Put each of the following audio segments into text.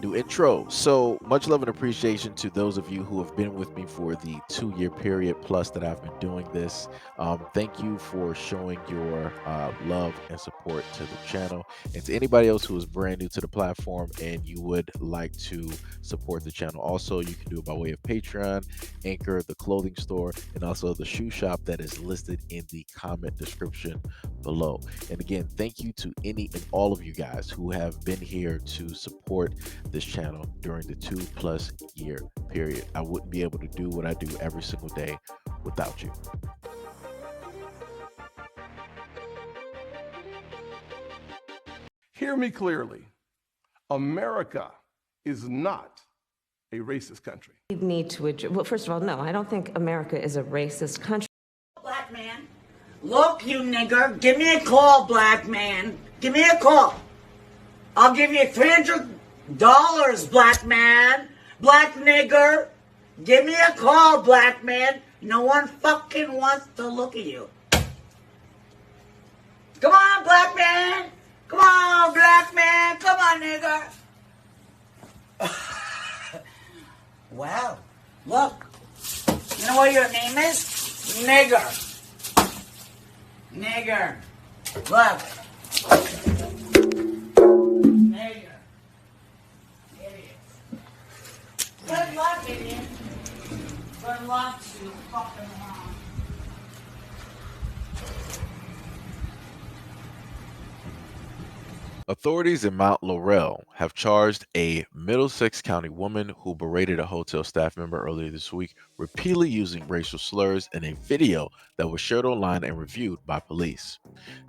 New intro. So much love and appreciation to those of you who have been with me for the 2 year period plus that I've been doing this. Thank you for showing your love and support to the channel. And to anybody else who is brand new to the platform and you would like to support the channel, also you can do it by way of Patreon, Anchor, the clothing store, and also the shoe shop that is listed in the comment description below. And again, thank you to any and all of you guys who have been here to support this channel during the 2+ year period. I wouldn't be able to do what I do every single day without you. Hear me clearly. America is not a racist country. We need to address, well, first of all, no, I don't think America is a racist country. Black man, look, you nigger, give me a call, black man. Give me a call. I'll give you $300, black man. Black nigger, give me a call, black man. No one fucking wants to look at you. Come on, black man. Come on, black man. Come on, nigger. Wow. Look. You know what your name is? Nigger. Nigger. Look. Nigger. Idiots. Good luck, idiot. Good luck to you fucking mom. Authorities in Mount Laurel have charged a Middlesex County woman who berated a hotel staff member earlier this week, repeatedly using racial slurs in a video that was shared online and reviewed by police.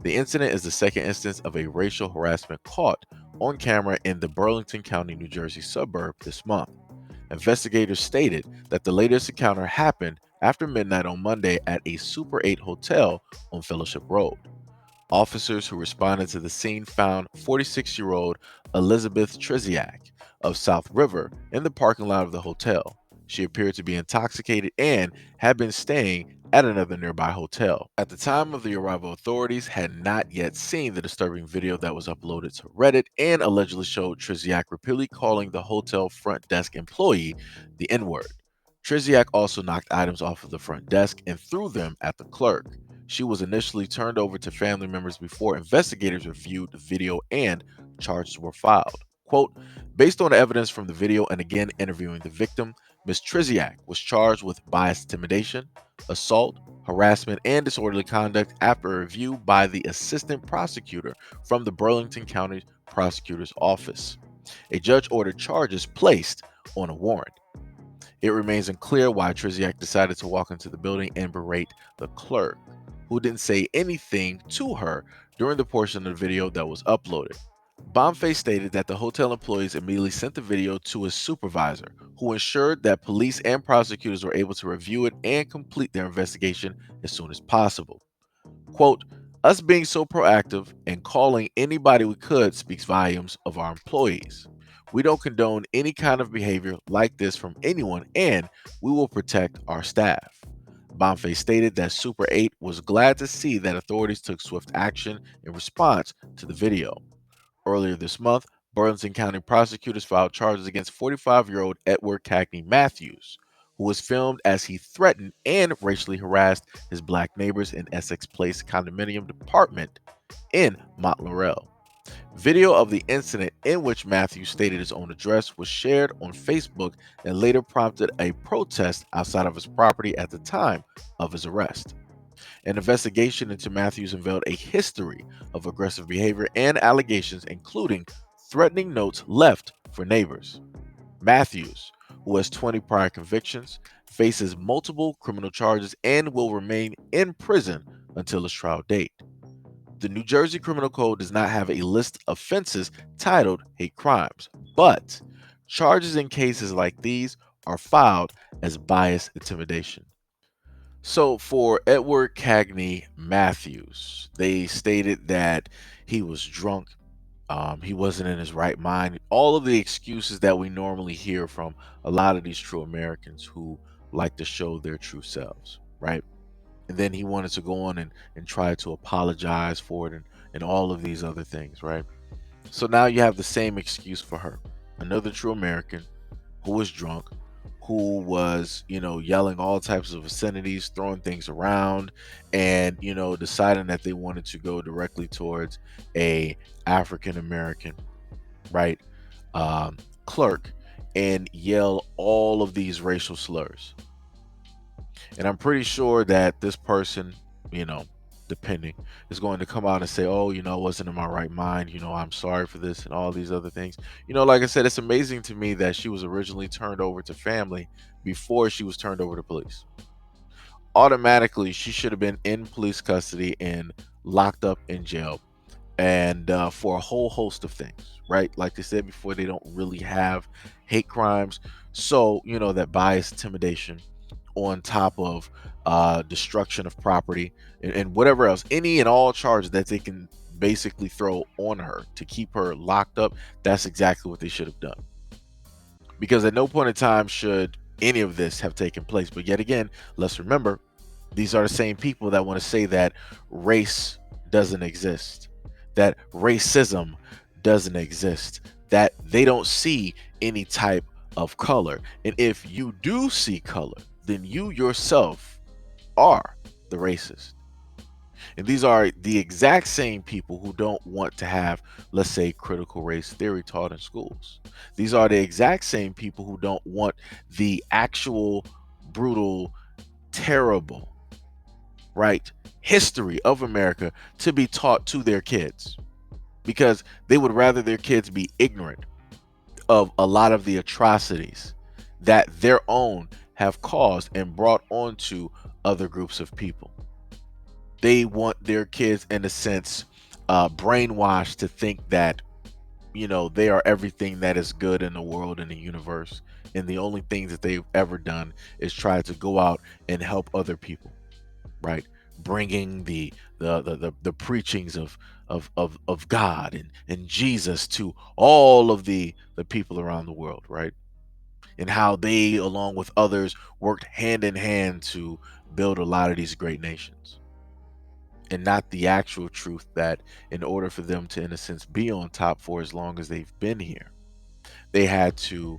The incident is the second instance of a racial harassment caught on camera in the Burlington County, New Jersey suburb this month. Investigators stated that the latest encounter happened after midnight on Monday at a Super 8 hotel on Fellowship Road. Officers who responded to the scene found 46-year-old Elizabeth Trzeziak of South River in the parking lot of the hotel. She appeared to be intoxicated and had been staying at another nearby hotel. At the time of the arrival, authorities had not yet seen the disturbing video that was uploaded to Reddit and allegedly showed Trzeziak repeatedly calling the hotel front desk employee the N-word. Trzeziak also knocked items off of the front desk and threw them at the clerk. She was initially turned over to family members before investigators reviewed the video and charges were filed. Quote, based on the evidence from the video and again interviewing the victim, Ms. Trzeziak was charged with biased intimidation, assault, harassment, and disorderly conduct after a review by the assistant prosecutor from the Burlington County Prosecutor's Office. A judge ordered charges placed on a warrant. It remains unclear why Trzeziak decided to walk into the building and berate the clerk, who didn't say anything to her during the portion of the video that was uploaded. Bonface stated that the hotel employees immediately sent the video to his supervisor, who ensured that police and prosecutors were able to review it and complete their investigation as soon as possible. Quote, us being so proactive and calling anybody we could speaks volumes of our employees. We don't condone any kind of behavior like this from anyone, and we will protect our staff. Bonface stated that Super 8 was glad to see that authorities took swift action in response to the video. Earlier this month, Burlington County prosecutors filed charges against 45-year-old Edward Cagney Matthews, who was filmed as he threatened and racially harassed his black neighbors in Essex Place condominium department in Mount Laurel. Video of the incident in which Matthews stated his own address was shared on Facebook and later prompted a protest outside of his property at the time of his arrest. An investigation into Matthews unveiled a history of aggressive behavior and allegations, including threatening notes left for neighbors. Matthews, who has 20 prior convictions, faces multiple criminal charges and will remain in prison until his trial date. The New Jersey Criminal Code does not have a list of offenses titled hate crimes, but charges in cases like these are filed as bias intimidation. So for Edward Cagney Matthews, they stated that he was drunk, he wasn't in his right mind, all of the excuses that we normally hear from a lot of these true Americans who like to show their true selves, right? And then he wanted to go on and try to apologize for it and all of these other things, right? So now you have the same excuse for her. another true American who was drunk, who was, yelling all types of obscenities, throwing things around, and, deciding that they wanted to go directly towards a African American, right, clerk, and yell all of these racial slurs. And I'm pretty sure that this person, you know, depending, is going to come out and say, oh, I wasn't in my right mind. I'm sorry for this and all these other things. Like I said, it's amazing to me that she was originally turned over to family before she was turned over to police. Automatically, she should have been in police custody and locked up in jail, and for a whole host of things, right? Like they said before, they don't really have hate crimes. So, that bias, intimidation, on top of destruction of property, and whatever else, any and all charges that they can basically throw on her to keep her locked up, that's exactly what they should have done. Because at no point in time should any of this have taken place. But yet again, let's remember, these are the same people that want to say that race doesn't exist, that racism doesn't exist, that they don't see any type of color. And if you do see color, then you yourself are the racist. And these are the exact same people who don't want to have, let's say, critical race theory taught in schools. These are the exact same people who don't want the actual brutal, terrible, right, history of America to be taught to their kids, because they would rather their kids be ignorant of a lot of the atrocities that their own have caused and brought onto other groups of people. They want their kids, in a sense, brainwashed to think that, they are everything that is good in the world and the universe. And the only things that they've ever done is try to go out and help other people, right? Bringing the preachings of God and Jesus to all of the people around the world, right? And how they, along with others, worked hand in hand to build a lot of these great nations. And not the actual truth that in order for them to, in a sense, be on top for as long as they've been here, they had to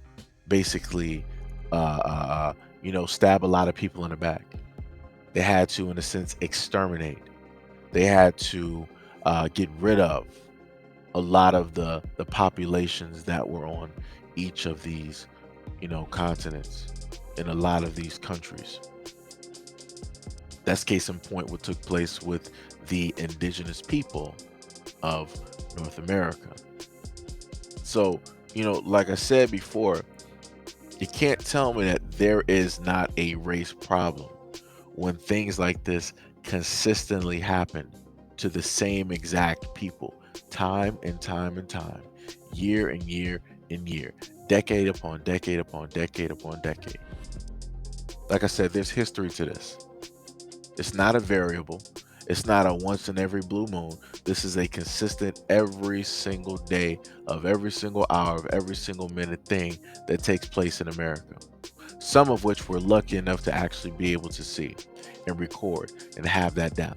basically, stab a lot of people in the back. They had to, in a sense, exterminate. They had to get rid of a lot of the populations that were on each of these, continents, in a lot of these countries. That's case in point what took place with the indigenous people of North America. So, like I said before, you can't tell me that there is not a race problem when things like this consistently happen to the same exact people, time and time and time, year and year and year, decade upon decade upon decade upon decade. Like I said, there's history to this. It's not a variable. It's not a once in every blue moon. This is a consistent every single day of every single hour of every single minute thing that takes place in America. Some of which we're lucky enough to actually be able to see and record and have that down.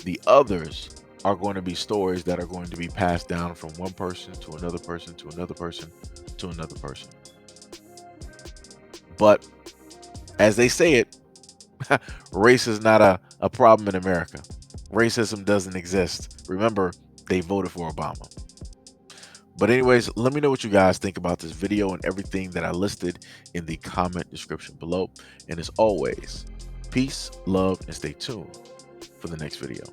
The others are going to be stories that are going to be passed down from one person to another person to another person to another person. But as they say it, race is not a problem in America. Racism doesn't exist. Remember, they voted for Obama. But anyways, let me know what you guys think about this video and everything that I listed in the comment description below. And as always, peace, love, and stay tuned for the next video.